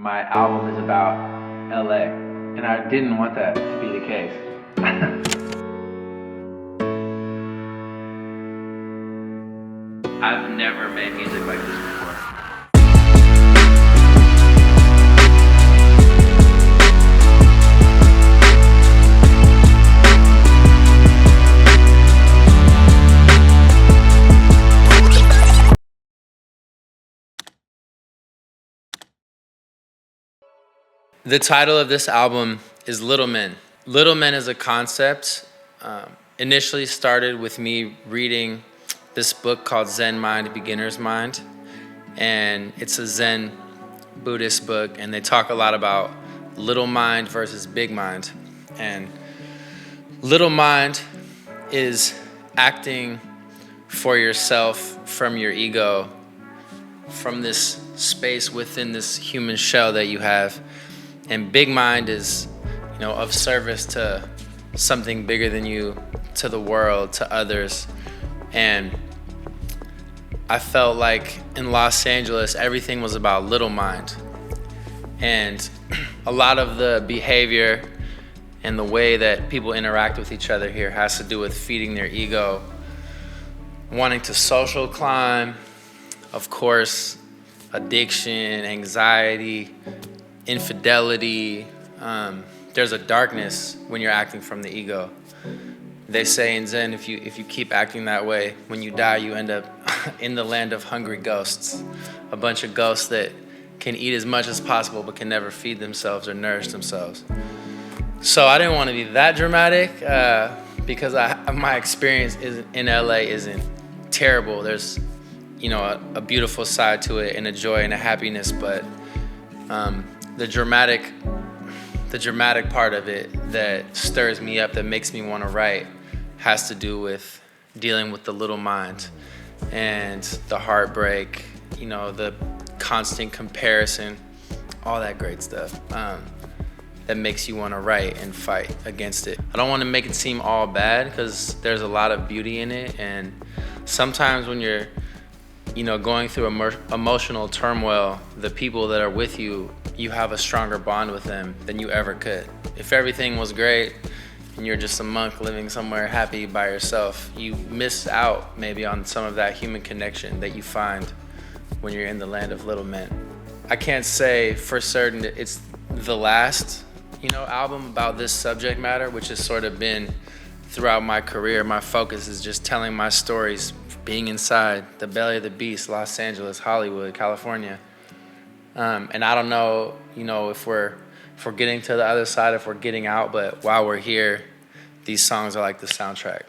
my album is about LA, and I didn't want that to be the case. I've never made music like this before. The title of this album is Little Men. Little Men is a concept. Initially started with me reading this book called Zen Mind, Beginner's Mind. And it's a Zen Buddhist book, and they talk a lot about little mind versus big mind. And little mind is acting for yourself from your ego, from this space within this human shell that you have. And big mind is, of service to something bigger than you, to the world, to others. And I felt like in Los Angeles, everything was about little mind. And a lot of the behavior and the way that people interact with each other here has to do with feeding their ego, wanting to social climb, of course, addiction, anxiety, infidelity. There's a darkness when you're acting from the ego. They say in Zen, if you keep acting that way, when you die, you end up in the land of hungry ghosts. A bunch of ghosts that can eat as much as possible but can never feed themselves or nourish themselves. So I didn't want to be that dramatic because my experience in LA isn't terrible. There's a beautiful side to it and a joy and a happiness, but the dramatic part of it that stirs me up, that makes me want to write, has to do with dealing with the little mind and the heartbreak, the constant comparison, all that great stuff that makes you want to write and fight against it. I don't want to make it seem all bad because there's a lot of beauty in it, and sometimes when you're going through emotional turmoil, the people that are with you, you have a stronger bond with them than you ever could. If everything was great and you're just a monk living somewhere happy by yourself, you miss out maybe on some of that human connection that you find when you're in the land of little men. I can't say for certain that it's the last, album about this subject matter, which has sort of been throughout my career. My focus is just telling my stories, being inside the belly of the beast, Los Angeles, Hollywood, California. And I don't know, if we're getting to the other side, if we're getting out, but while we're here, these songs are like the soundtrack.